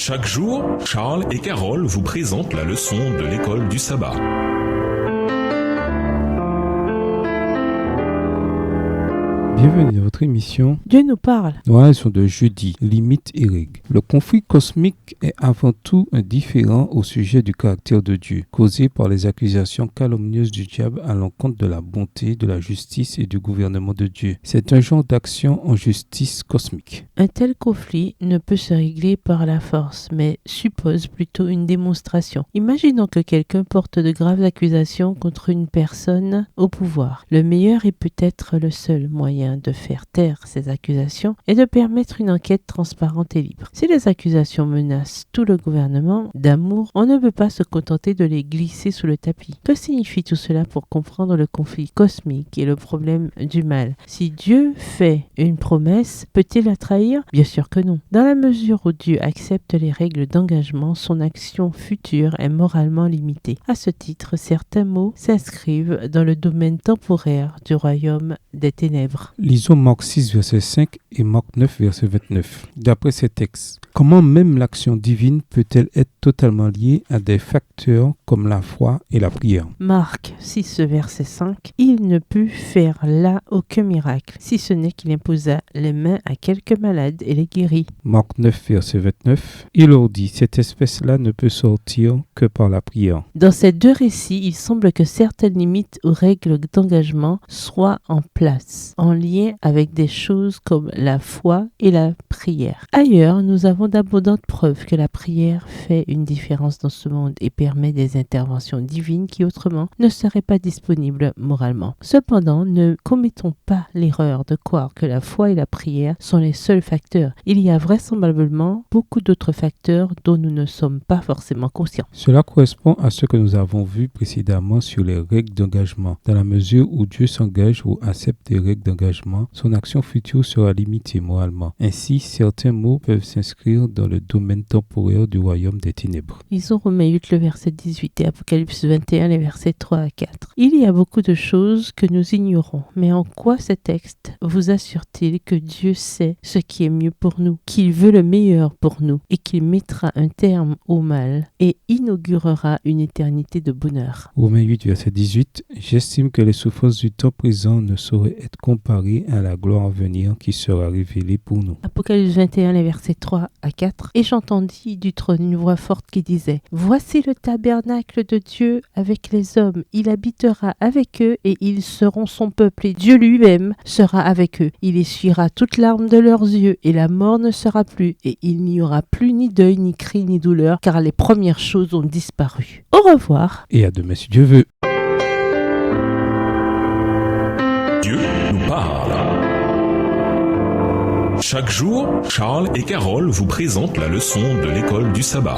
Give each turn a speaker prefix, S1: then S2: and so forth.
S1: Chaque jour, Charles et Carole vous présentent la leçon de l'école du sabbat.
S2: Bienvenue dans votre émission
S3: Dieu nous parle.
S2: Dans la leçon de jeudi, limites et règles. Le conflit cosmique est avant tout indifférent au sujet du caractère de Dieu, causé par les accusations calomnieuses du diable à l'encontre de la bonté, de la justice et du gouvernement de Dieu. C'est un genre d'action en justice cosmique.
S3: Un tel conflit ne peut se régler par la force, mais suppose plutôt une démonstration. Imaginons que quelqu'un porte de graves accusations contre une personne au pouvoir. Le meilleur et peut-être le seul moyen de faire taire ces accusations est de permettre une enquête transparente et libre. Si les accusations menacent tout le gouvernement d'amour, on ne peut pas se contenter de les glisser sous le tapis. Que signifie tout cela pour comprendre le conflit cosmique et le problème du mal? Si Dieu fait une promesse, peut-il la trahir? Bien sûr que non. Dans la mesure où Dieu accepte les règles d'engagement, son action future est moralement limitée. À ce titre, certains mots s'inscrivent dans le domaine temporaire du royaume des ténèbres.
S2: Lisons Marc 6, verset 5 et Marc 9, verset 29. D'après ces textes, comment même l'action divine peut-elle être totalement liée à des facteurs comme la foi et la prière?
S3: Marc 6, verset 5. Il ne put faire là aucun miracle, si ce n'est qu'il imposa les mains à quelques malades et les guérit.
S2: Marc 9, verset 29. Il leur dit, cette espèce-là ne peut sortir que par la prière.
S3: Dans ces deux récits, il semble que certaines limites ou règles d'engagement soient en place, en lien avec des choses comme la foi et la prière. Ailleurs, nous avons d'abondantes preuves que la prière fait une différence dans ce monde et permet des interventions divines qui autrement ne seraient pas disponibles moralement. Cependant, ne commettons pas l'erreur de croire que la foi et la prière sont les seuls facteurs. Il y a vraisemblablement beaucoup d'autres facteurs dont nous ne sommes pas forcément conscients.
S2: Cela correspond à ce que nous avons vu précédemment sur les règles d'engagement. Dans la mesure où Dieu s'engage ou accepte des règles d'engagement, son action future sera limitée moralement. Ainsi, certains mots peuvent s'inscrire dans le domaine temporaire du royaume des ténèbres.
S3: Lisons Romains 8, le verset 18 et Apocalypse 21, les versets 3 à 4. Il y a beaucoup de choses que nous ignorons, mais en quoi ces textes vous assurent-ils que Dieu sait ce qui est mieux pour nous, qu'il veut le meilleur pour nous et qu'il mettra un terme au mal et inaugurera une éternité de bonheur?
S2: Romains 8, verset 18. J'estime que les souffrances du temps présent ne sauraient être comparées à la gloire à venir qui sera révélée pour nous.
S3: Apocalypse 21, les versets 3 à 4. Et j'entendis du trône une voix forte qui disait: Voici le tabernacle de Dieu avec les hommes. Il habitera avec eux et ils seront son peuple et Dieu lui-même sera avec eux. Il essuiera toute larme de leurs yeux et la mort ne sera plus et il n'y aura plus ni deuil, ni cri, ni douleur car les premières choses ont disparu. Au revoir.
S2: Et à demain si Dieu veut.
S1: Dieu nous parle. Chaque jour, Charles et Carole vous présentent la leçon de l'école du sabbat.